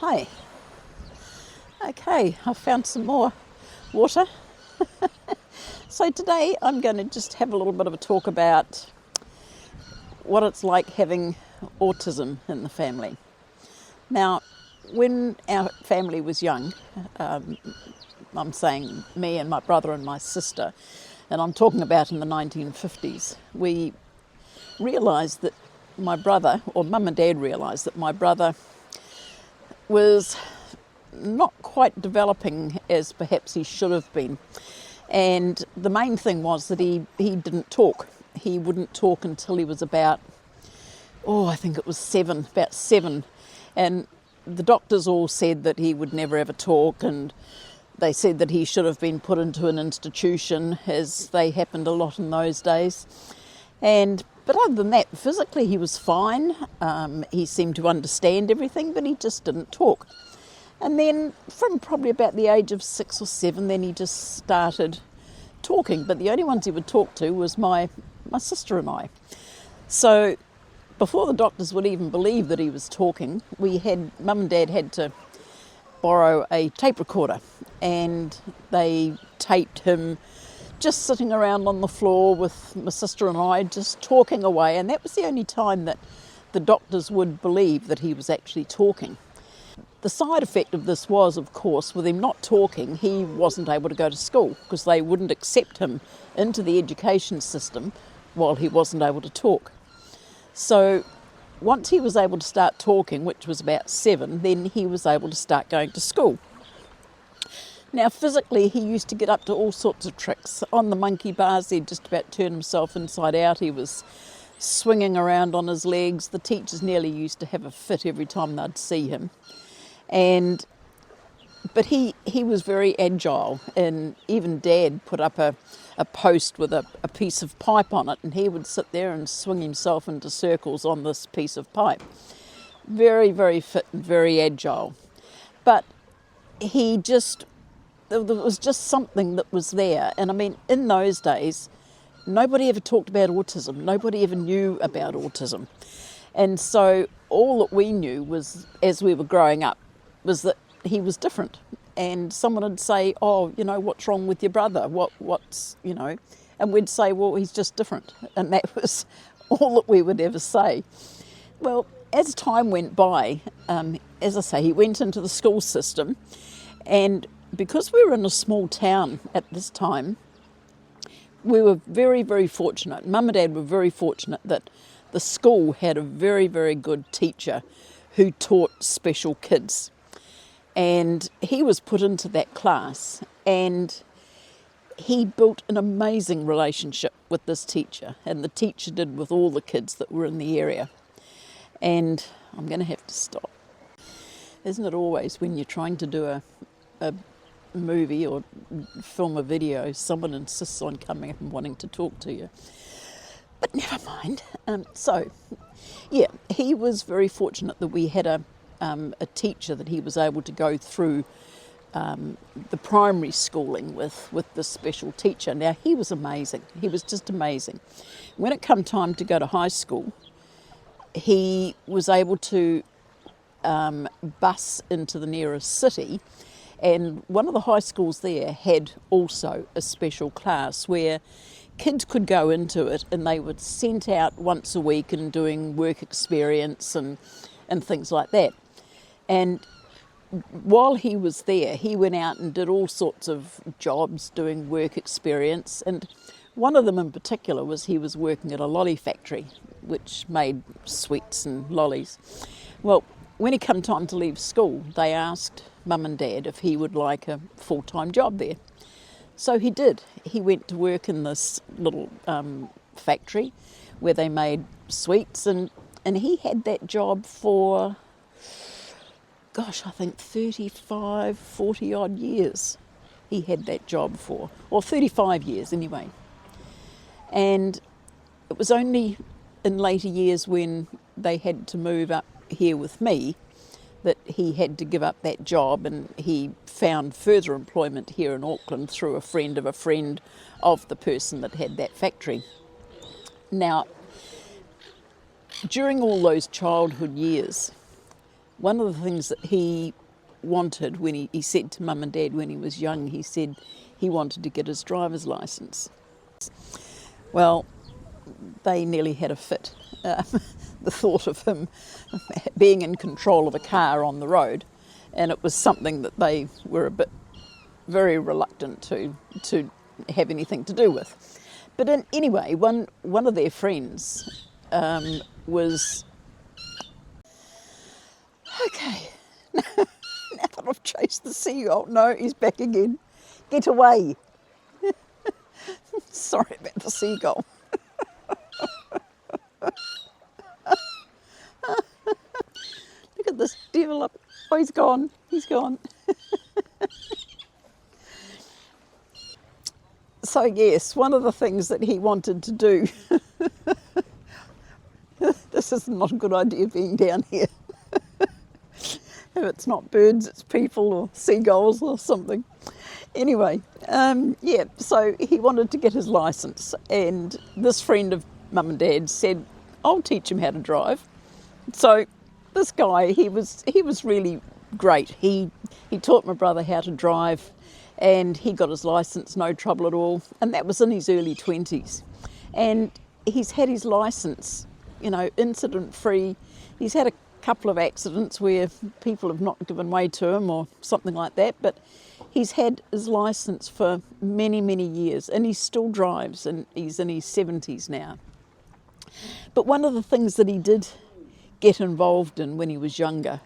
Hi. Okay, I've found some more water. So today I'm going to just have a little bit of a talk about what it's like having autism in the family. Now, when our family was young, I'm saying me and my brother and my sister, and I'm talking about in the 1950s, we realised that my brother, or mum and dad realised that my brother was not quite developing as perhaps he should have been. And the main thing was that he didn't talk. He wouldn't talk until he was about, I think it was about seven. And the doctors all said that he would never ever talk, and they said that he should have been put into an institution, as they happened a lot in those days. But other than that, physically he was fine. He seemed to understand everything, but he just didn't talk. And then from probably about the age of 6 or 7, then he just started talking. But the only ones he would talk to was my sister and I. So before the doctors would even believe that he was talking, mum and dad had to borrow a tape recorder, and they taped him just sitting around on the floor with my sister and I just talking away. And that was the only time that the doctors would believe that he was actually talking. The side effect of this was, of course, with him not talking, he wasn't able to go to school because they wouldn't accept him into the education system while he wasn't able to talk. So once he was able to start talking, which was about 7, then he was able to start going to school. Now, physically, he used to get up to all sorts of tricks. On the monkey bars, he'd just about turn himself inside out. He was swinging around on his legs. The teachers nearly used to have a fit every time they'd see him. But he was very agile, and even Dad put up a post with a piece of pipe on it, and he would sit there and swing himself into circles on this piece of pipe. Very, very fit and very agile. But there was just something that was there. And I mean, in those days, nobody ever talked about autism. Nobody ever knew about autism. And so all that we knew was, as we were growing up, was that he was different. And someone would say, what's wrong with your brother? What's. And we'd say, well, he's just different. And that was all that we would ever say. Well, as time went by, as I say, he went into the school system, and because we were in a small town at this time, we were very, very fortunate. Mum and Dad were very fortunate that the school had a very, very good teacher who taught special kids. And he was put into that class, and he built an amazing relationship with this teacher, and the teacher did with all the kids that were in the area. And I'm going to have to stop. Isn't it always when you're trying to do a movie or film a video, someone insists on coming up and wanting to talk to you? But never mind. He was very fortunate that we had a teacher that he was able to go through the primary schooling with this special teacher. Now, he was amazing. He was just amazing. When it came time to go to high school, he was able to bus into the nearest city, and one of the high schools there had also a special class where kids could go into it, and they were sent out once a week and doing work experience and things like that. And while he was there, he went out and did all sorts of jobs doing work experience, and one of them in particular was he was working at a lolly factory which made sweets and lollies. Well, when it came time to leave school, they asked Mum and Dad if he would like a full-time job there. So he did. He went to work in this little factory where they made sweets, and he had that job for, I think 35, 40 odd years he had that job for, or 35 years anyway. And it was only in later years when they had to move up here with me that he had to give up that job, and he found further employment here in Auckland through a friend of the person that had that factory. Now, during all those childhood years, one of the things that he wanted when he said to Mum and Dad when he was young, he said he wanted to get his driver's licence. Well, they nearly had a fit. The thought of him being in control of a car on the road, and it was something that they were very reluctant to have anything to do with. But anyway, one of their friends was... Okay, now that I've chased the seagull, no, he's back again. Get away. Sorry about the seagull. Look at this devil up. Oh, he's gone. He's gone. So yes, one of the things that he wanted to do, this is not a good idea being down here. If it's not birds, it's people or seagulls or something. Anyway, yeah, so he wanted to get his licence, and this friend of Mum and Dad said, I'll teach him how to drive. So this guy, he was really great. He taught my brother how to drive, and he got his licence, no trouble at all, and that was in his early 20s. And he's had his licence, you know, incident-free. He's had a couple of accidents where people have not given way to him or something like that, but he's had his licence for many, many years, and he still drives, and he's in his 70s now. But one of the things that he did get involved in when he was younger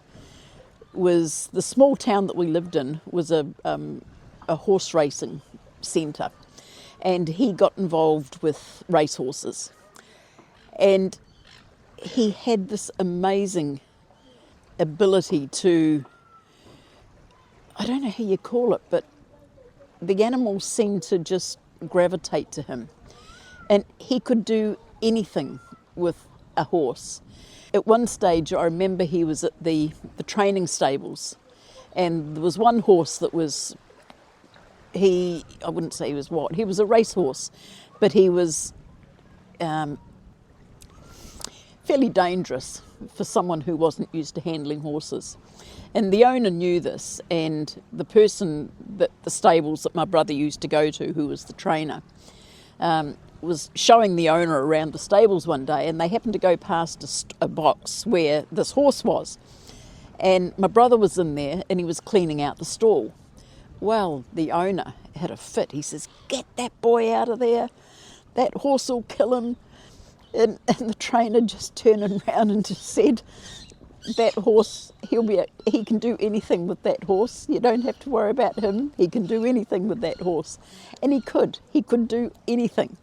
was the small town that we lived in was a horse racing centre, and he got involved with racehorses. And he had this amazing ability to, I don't know how you call it, but the animals seemed to just gravitate to him. And he could do anything with a horse. At one stage, I remember he was at the training stables, and there was one horse that was, I wouldn't say he was what, he was a racehorse, but he was fairly dangerous for someone who wasn't used to handling horses. And the owner knew this, and the person that the stables that my brother used to go to, who was the trainer, was showing the owner around the stables one day, and they happened to go past a box where this horse was. And my brother was in there, and he was cleaning out the stall. Well, the owner had a fit. He says, "Get that boy out of there. That horse will kill him." And the trainer just turned around and just said, "That horse, he can do anything with that horse. You don't have to worry about him. He can do anything with that horse." And he could do anything.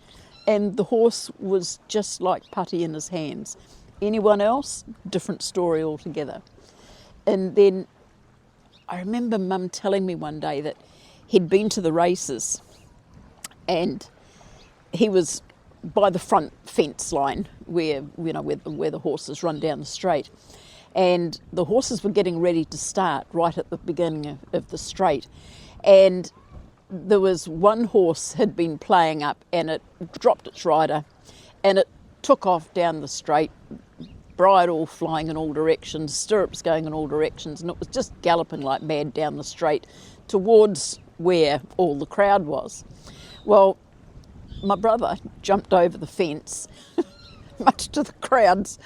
And the horse was just like putty in his hands. Anyone else, different story altogether. And then I remember Mum telling me one day that he'd been to the races, and he was by the front fence line where the horses run down the straight. And the horses were getting ready to start right at the beginning of the straight. And there was one horse had been playing up, and it dropped its rider, and it took off down the straight, bridle flying in all directions, stirrups going in all directions, and it was just galloping like mad down the straight towards where all the crowd was. Well, my brother jumped over the fence, much to the crowd's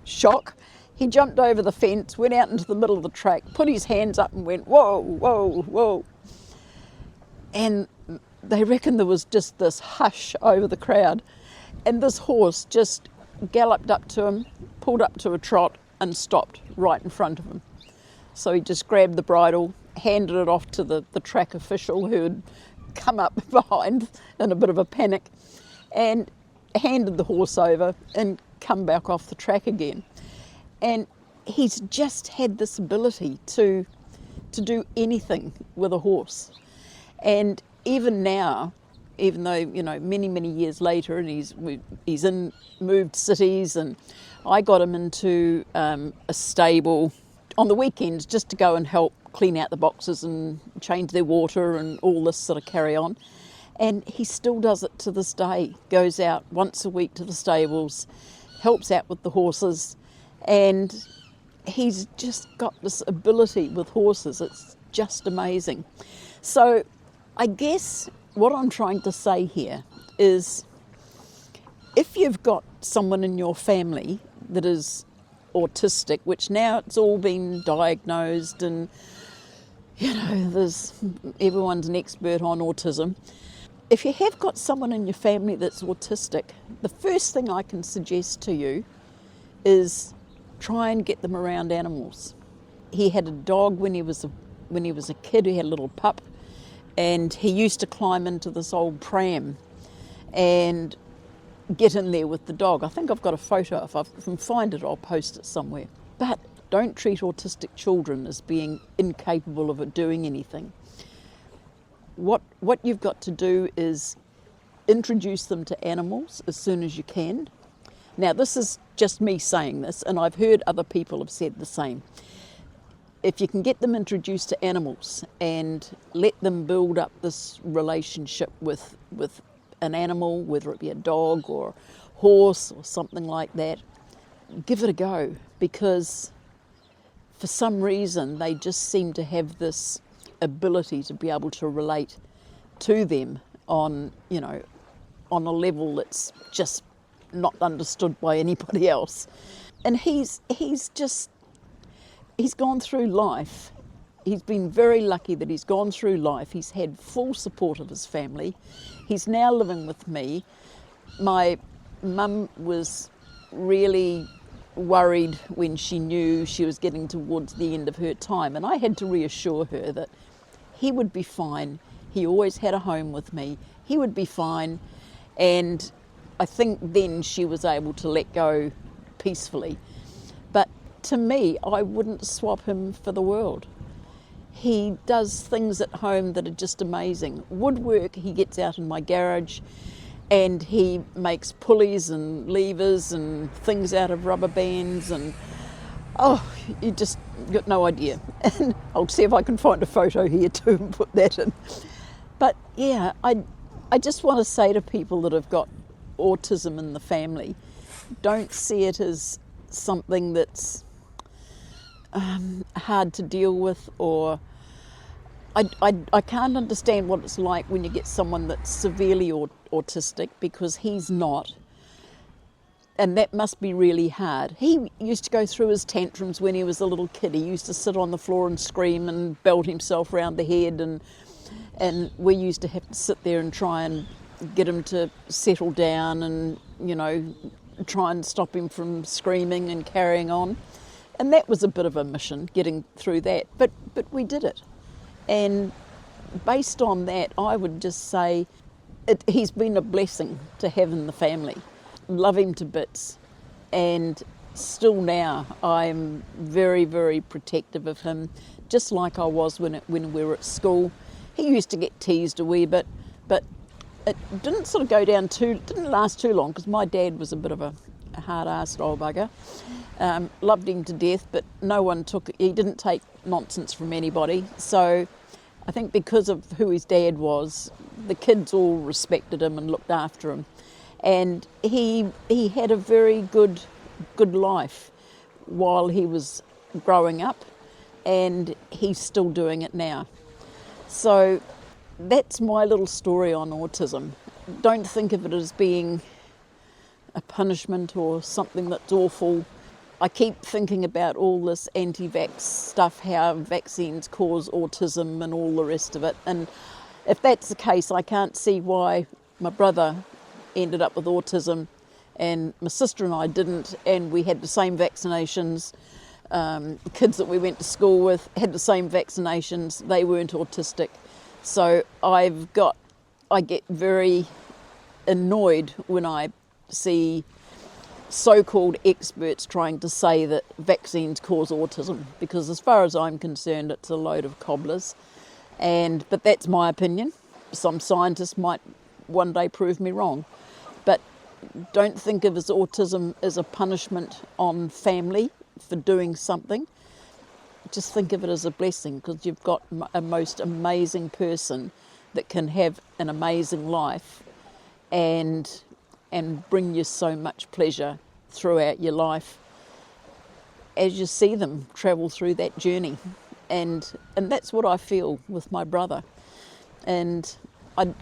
shock. He jumped over the fence, went out into the middle of the track, put his hands up and went, "Whoa, whoa, whoa." And they reckon there was just this hush over the crowd. And this horse just galloped up to him, pulled up to a trot and stopped right in front of him. So he just grabbed the bridle, handed it off to the track official who had come up behind in a bit of a panic, and handed the horse over and come back off the track again. And he's just had this ability to do anything with a horse. And even now, even though, many, many years later, and he's moved cities, and I got him into a stable on the weekends just to go and help clean out the boxes and change their water and all this sort of carry on. And he still does it to this day, goes out once a week to the stables, helps out with the horses, and he's just got this ability with horses. It's just amazing. So I guess what I'm trying to say here is, if you've got someone in your family that is autistic, which now it's all been diagnosed, and everyone's an expert on autism. If you have got someone in your family that's autistic, the first thing I can suggest to you is try and get them around animals. He had a dog when he was a kid. He had a little pup, and he used to climb into this old pram and get in there with the dog. I think I've got a photo. If I can find it, I'll post it somewhere. But don't treat autistic children as being incapable of doing anything. What you've got to do is introduce them to animals as soon as you can. Now, this is just me saying this, and I've heard other people have said the same. If you can get them introduced to animals and let them build up this relationship with an animal, whether it be a dog or a horse or something like that, give it a go, because for some reason they just seem to have this ability to be able to relate to them on a level that's just not understood by anybody else. And he's gone through life. He's been very lucky that he's gone through life. He's had full support of his family. He's now living with me. My mum was really worried when she knew she was getting towards the end of her time, and I had to reassure her that he would be fine. He always had a home with me. He would be fine. And I think then she was able to let go peacefully. But to me, I wouldn't swap him for the world. He does things at home that are just amazing. Woodwork, he gets out in my garage and he makes pulleys and levers and things out of rubber bands, and you just got no idea. And I'll see if I can find a photo here too and put that in. But yeah, I just want to say to people that have got autism in the family, don't see it as something that's hard to deal with, or I can't understand what it's like when you get someone that's severely autistic, because he's not, and that must be really hard. He used to go through his tantrums when he was a little kid. He used to sit on the floor and scream and belt himself around the head, and we used to have to sit there and try and get him to settle down and try and stop him from screaming and carrying on. And that was a bit of a mission, getting through that, but we did it. And based on that, I would just say he's been a blessing to have in the family. Love him to bits, and still now I'm very, very protective of him, just like I was when we were at school. He used to get teased a wee bit, but it didn't sort of didn't last too long, because my dad was a bit of a hard-assed old bugger. Loved him to death, but he didn't take nonsense from anybody. So I think because of who his dad was, the kids all respected him and looked after him. And he had a very good life while he was growing up, and he's still doing it now. So that's my little story on autism. Don't think of it as being a punishment or something that's awful. I keep thinking about all this anti-vax stuff, how vaccines cause autism and all the rest of it. And if that's the case, I can't see why my brother ended up with autism and my sister and I didn't, and we had the same vaccinations. The kids that we went to school with had the same vaccinations. They weren't autistic. So I get very annoyed when I see so-called experts trying to say that vaccines cause autism, because as far as I'm concerned, it's a load of cobblers. But that's my opinion. Some scientists might one day prove me wrong. But don't think of autism as a punishment on family for doing something. Just think of it as a blessing, because you've got a most amazing person that can have an amazing life and bring you so much pleasure throughout your life. as you see them travel through that journey. And that's what I feel with my brother. And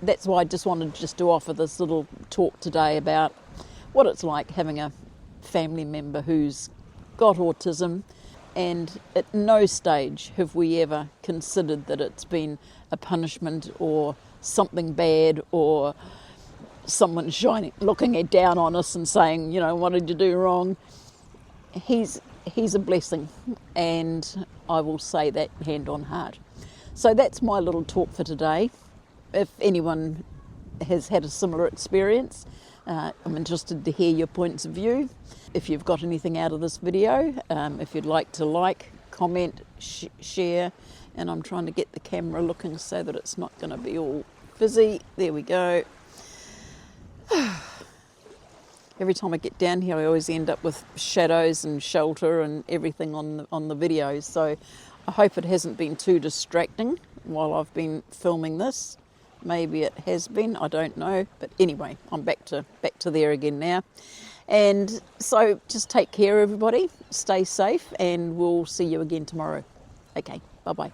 that's why I just wanted just to offer this little talk today about what it's like having a family member who's got autism, and at no stage have we ever considered that it's been a punishment or something bad or someone looking down on us and saying, you know, what did you do wrong? He's a blessing, and I will say that hand on heart. So that's my little talk for today. If anyone has had a similar experience, I'm interested to hear your points of view. If you've got anything out of this video, if you'd like to like, comment, share, and I'm trying to get the camera looking so that it's not going to be all fizzy. There we go. Every time I get down here, I always end up with shadows and shelter and everything on the videos. So I hope it hasn't been too distracting while I've been filming this. Maybe it has been, I don't know. But anyway, I'm back to there again now. And so just take care, everybody. Stay safe, and we'll see you again tomorrow. Okay, bye-bye.